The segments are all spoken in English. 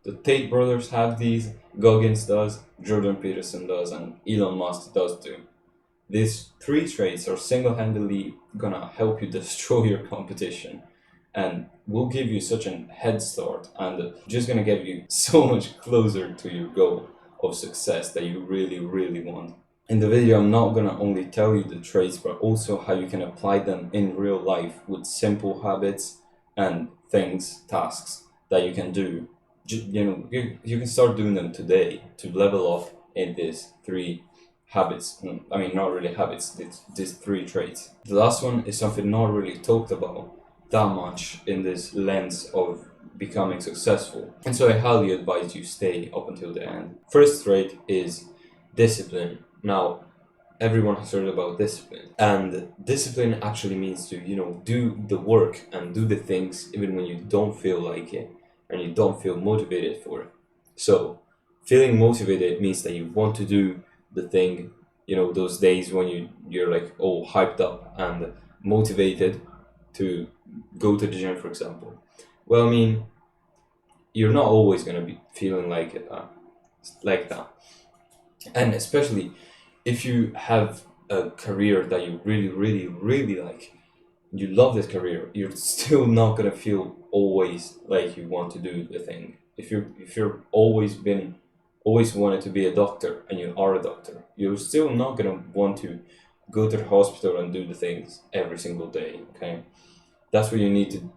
The Tate brothers have these, Goggins does, Jordan Peterson does, and Elon Musk does too. These three traits are single-handedly gonna help you destroy your competition and will give you such a head start and just gonna get you so much closer to your goal of success that you really, really want. In the video, I'm not gonna only tell you the traits, but also how you can apply them in real life with simple habits and things, tasks that you can do. You can start doing them today to level up in these three habits. I mean, not really habits, these three traits. The last one is something not really talked about that much in this lens of becoming successful. And so I highly advise you stay up until the end. First trait is discipline. Now, everyone has heard about discipline, and discipline actually means to do the work and do the things even when you don't feel like it and you don't feel motivated for it. So feeling motivated means that you want to do the thing, those days when you're like all hyped up and motivated to go to the gym, for example. Well, I mean, you're not always going to be feeling like that, and especially if you have a career that you really, really, really like, you love this career, you're still not gonna feel always like you want to do the thing. If you're always wanted to be a doctor and you are a doctor, you're still not gonna want to go to the hospital and do the things every single day. Okay, that's where you need to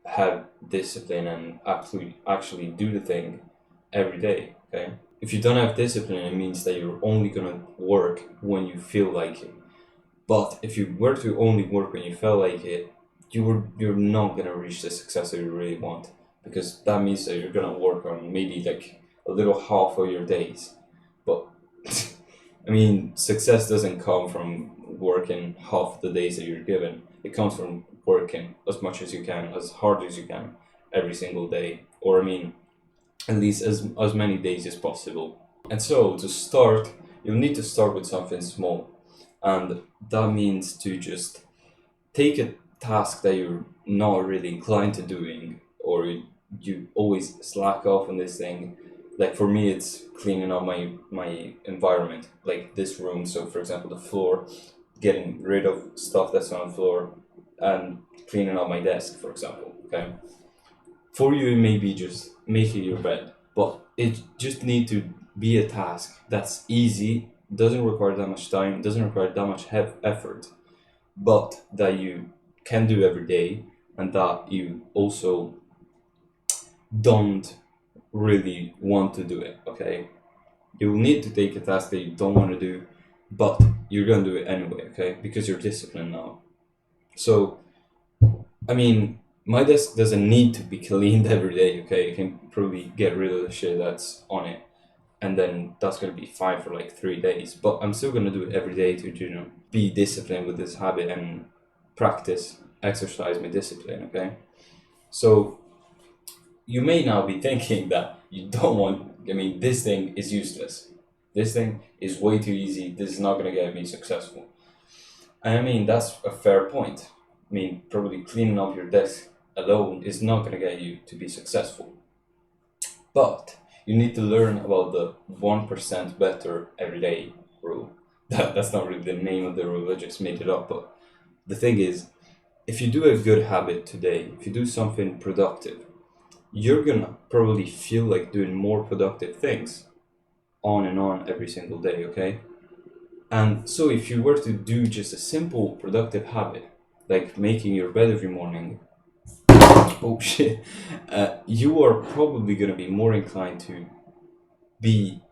have discipline and actually do the thing every day. Okay, if you don't have discipline, it means that you're only gonna work when you feel like it. But if you were to only work when you felt like it, you're not gonna reach the success that you really want, because that means that you're gonna work on maybe like a little half of your days. But I mean, success doesn't come from working half the days that you're given. It comes from working as much as you can, as hard as you can, every single day. Or I mean, at least as many days as possible. And so to start, you'll need to start with something small. And that means to just take a task that you're not really inclined to doing, or you always slack off on this thing. Like for me, it's cleaning up my environment, like this room. So for example, the floor, getting rid of stuff that's on the floor, and cleaning up my desk, for example. Okay, for you, it may be just making your bed, but it just need to be a task that's easy, doesn't require that much time, doesn't require that much effort, but that you can do every day, and that you also don't really want to do it. Okay, you will need to take a task that you don't want to do, but you're gonna do it anyway. Okay, because you're disciplined now. So I mean, my desk doesn't need to be cleaned every day, okay? You can probably get rid of the shit that's on it, and then that's gonna be fine for like 3 days. But I'm still gonna do it every day to, be disciplined with this habit and exercise my discipline, okay? So you may now be thinking that you don't want, I mean, this thing is useless. This thing is way too easy. This is not gonna get me successful. And I mean, that's a fair point. I mean, probably cleaning up your desk alone is not going to get you to be successful. But you need to learn about the 1% better every day rule. That's not really the name of the rule, I just made it up. But the thing is, if you do a good habit today, if you do something productive, you're going to probably feel like doing more productive things on and on every single day, okay? And so if you were to do just a simple productive habit, like making your bed every morning, oh shit, you are probably going to be more inclined to be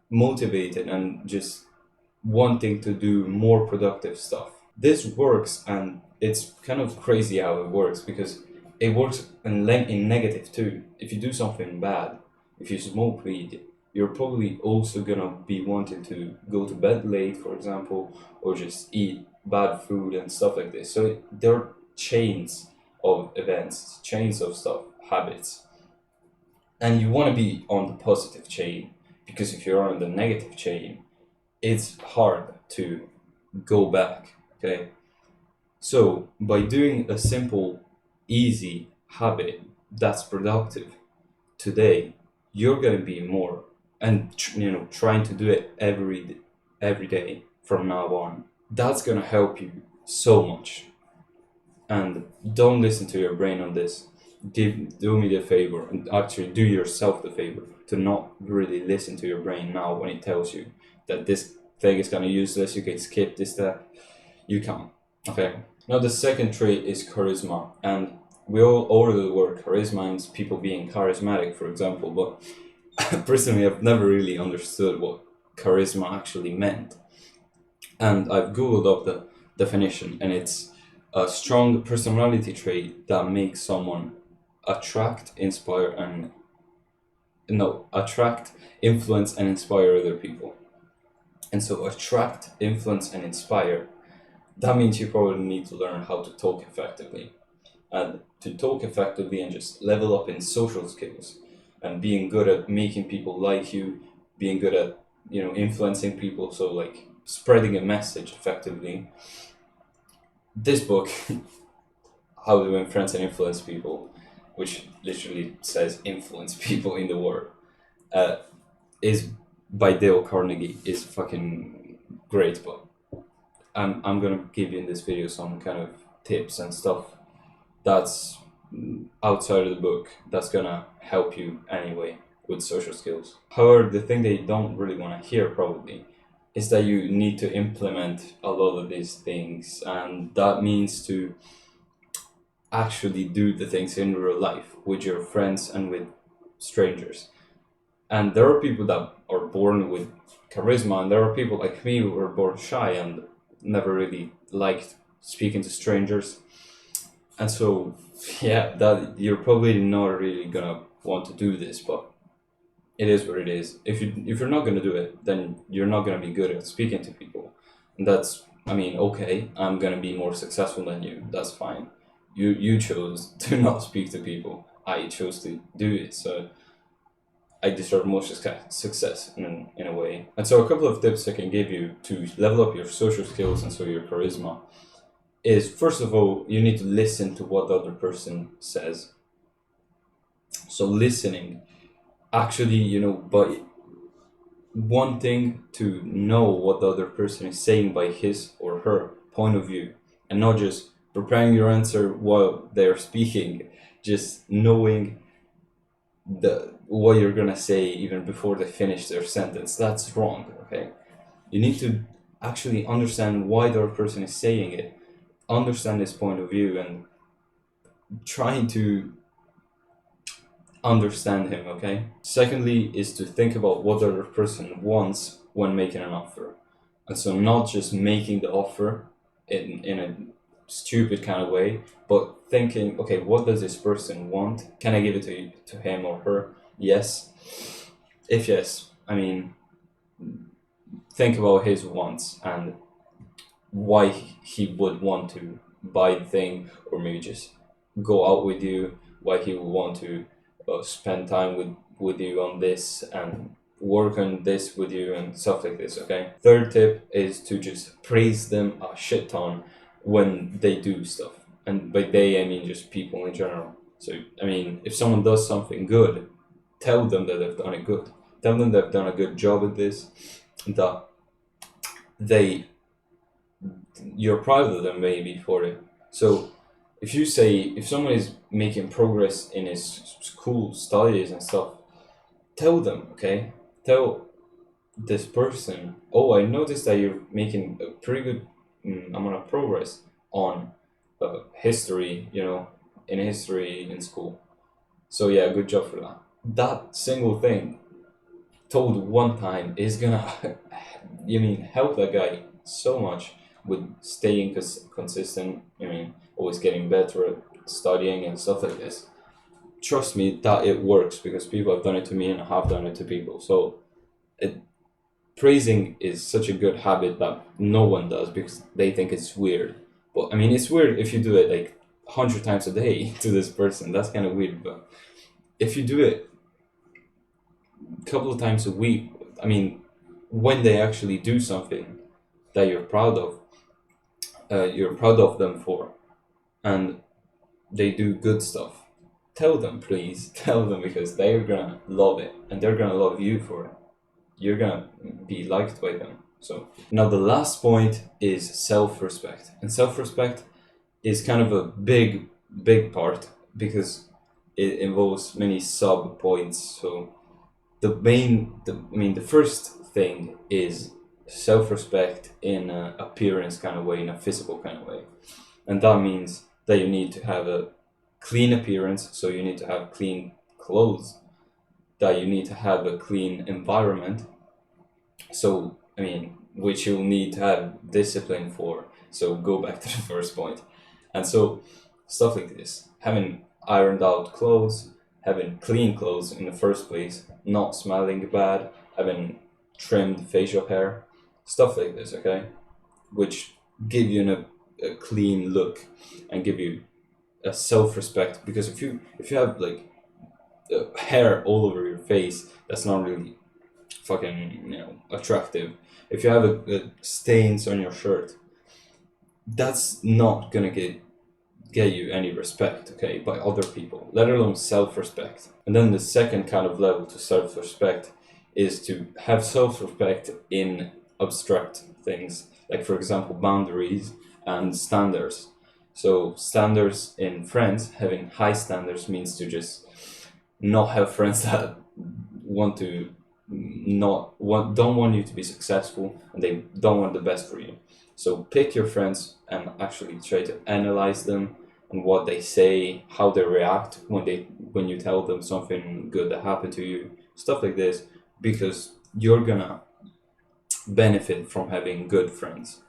motivated and just wanting to do more productive stuff. This works, and it's kind of crazy how it works, because it works in negative too. If you do something bad, if you smoke weed, you're probably also gonna be wanting to go to bed late, for example, or just eat bad food and stuff like this. So there are chains of events, chains of stuff, habits, and you want to be on the positive chain, because if you're on the negative chain, it's hard to go back. Okay, so by doing a simple, easy habit that's productive, today, you're gonna be more, and trying to do it every day from now on. That's gonna help you so much. And don't listen to your brain on this. Do me the favor, and actually do yourself the favor to not really listen to your brain now when it tells you that this thing is gonna useless. You can skip this step. You can't. Okay. Now the second trait is charisma, and we all order the word charisma and people being charismatic, for example. But personally, I've never really understood what charisma actually meant, and I've googled up the definition, and it's a strong personality trait that makes someone attract, inspire, and no, attract, influence, and inspire other people. And so, attract, influence, and inspire. That means you probably need to learn how to talk effectively. And to talk effectively and just level up in social skills and being good at making people like you, being good at, influencing people. So, like, spreading a message effectively. This book, How to Win Friends and Influence People, which literally says influence people in the world, uh, is by Dale Carnegie. Is fucking great book. I'm gonna give you in this video some kind of tips and stuff that's outside of the book that's gonna help you anyway with social skills. However, the thing they don't really want to hear probably is that you need to implement a lot of these things, and that means to actually do the things in real life with your friends and with strangers. And there are people that are born with charisma, and there are people like me who were born shy and never really liked speaking to strangers. And so, yeah, that you're probably not really gonna want to do this, but it is what it is. If you're not gonna do it, then you're not gonna be good at speaking to people, and that's, I mean, okay, I'm gonna be more successful than you. That's fine. You chose to not speak to people. I chose to do it, so I deserve more success in a way. And so a couple of tips I can give you to level up your social skills and so your charisma is, first of all, you need to listen to what the other person says. So listening, actually, by wanting to know what the other person is saying by his or her point of view, and not just preparing your answer while they're speaking, just knowing what you're gonna say even before they finish their sentence. That's wrong. Okay, you need to actually understand why the other person is saying it, understand his point of view, and trying to understand him. Okay. Secondly, is to think about what the other person wants when making an offer, and so not just making the offer in a stupid kind of way, but thinking, okay, what does this person want? Can I give it to him or her? Yes. If yes, I mean, think about his wants and why he would want to buy the thing, or maybe just go out with you, why he would want to spend time with you on this and work on this with you and stuff like this. Okay. Third tip is to just praise them a shit ton when they do stuff, and by they I mean just people in general. So I mean, if someone does something good, tell them that they've done it good. Tell them they've done a good job at this, that they you're proud of them maybe for it. So if someone is making progress in his school studies and stuff, tell them, okay? Tell this person, oh, I noticed that you're making a pretty good amount of progress on history, in history in school. So yeah, good job for that. That single thing told one time is gonna, help that guy so much with staying consistent. Always getting better at studying and stuff like this. Trust me that it works, because people have done it to me and I have done it to people. So praising is such a good habit that no one does because they think it's weird. But I mean, it's weird if you do it like 100 times a day to this person. That's kind of weird. But if you do it a couple of times a week, I mean, when they actually do something that you're proud of them for, and they do good stuff, tell them, please. Tell them, because they're gonna love it and they're gonna love you for it. You're gonna be liked by them. So now the last point is self-respect. And self-respect is kind of a big part, because it involves many sub points. So the first thing is self-respect in a appearance kind of way, in a physical kind of way. And that means that you need to have a clean appearance, so you need to have clean clothes, that you need to have a clean environment, so which you'll need to have discipline for. So go back to the first point. And so stuff like this, having ironed out clothes, having clean clothes in the first place, not smelling bad, having trimmed facial hair, stuff like this, okay, which give you a clean look and give you a self-respect. Because if you have like hair all over your face, that's not really fucking attractive. If you have a stains on your shirt, that's not gonna get you any respect, okay, by other people, let alone self-respect. And then the second kind of level to self-respect is to have self-respect in abstract things, like for example boundaries and standards. So standards in friends, having high standards means to just not have friends that don't want you to be successful, and they don't want the best for you. So pick your friends and actually try to analyze them and what they say, how they react when you tell them something good that happened to you, stuff like this, because you're gonna benefit from having good friends.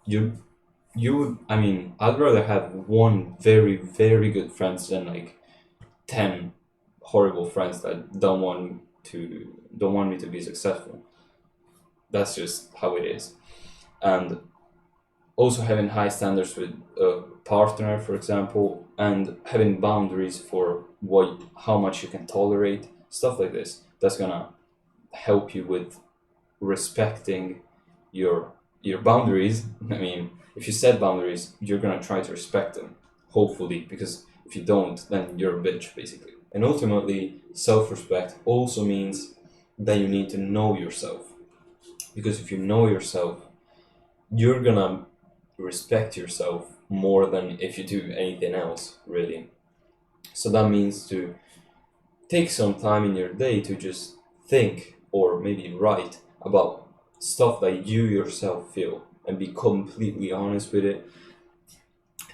I'd rather have one very, very good friends than like 10 horrible friends that don't want me to be successful. That's just how it is. And also having high standards with a partner, for example, and having boundaries for how much you can tolerate, stuff like this. That's gonna help you with respecting your boundaries. If you set boundaries, you're gonna try to respect them, hopefully, because if you don't, then you're a bitch, basically. And ultimately, self-respect also means that you need to know yourself. Because if you know yourself, you're gonna respect yourself more than if you do anything else, really. So that means to take some time in your day to just think, or maybe write about stuff that you yourself feel, and be completely honest with it.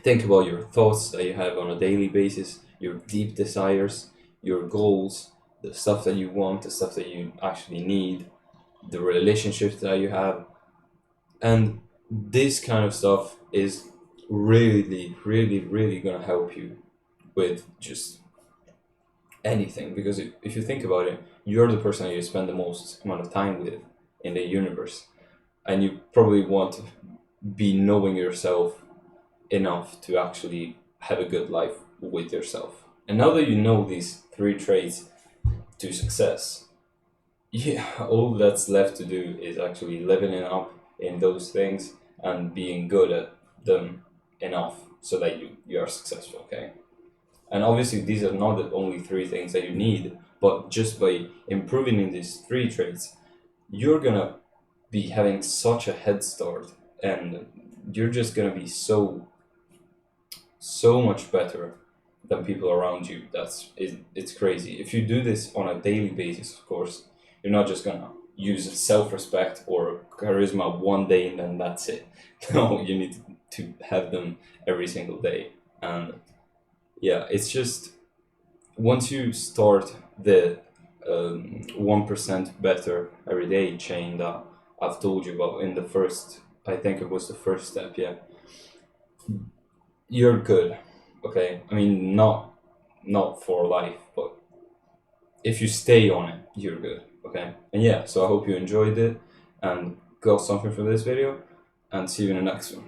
Think about your thoughts that you have on a daily basis, your deep desires, your goals, the stuff that you want, the stuff that you actually need, the relationships that you have. And this kind of stuff is really, really, really gonna help you with just anything. Because if you think about it, you're the person that you spend the most amount of time with in the universe. And you probably want to be knowing yourself enough to actually have a good life with yourself. And now that you know these 3 traits to success, all that's left to do is actually leveling up in those things and being good at them enough so that you are successful, okay? And obviously these are not the only 3 things that you need, but just by improving in these 3 traits, you're gonna be having such a head start, and you're just gonna be so much better than people around you. It's crazy. If you do this on a daily basis, of course, you're not just gonna use self-respect or charisma one day and then that's it. No, you need to have them every single day. And yeah, it's just once you start the 1% better every day chain that I've told you about in the first, I think it was the first step, yeah, you're good, okay? Not for life, but if you stay on it, you're good, okay? And yeah, so I hope you enjoyed it and got something from this video, and see you in the next one.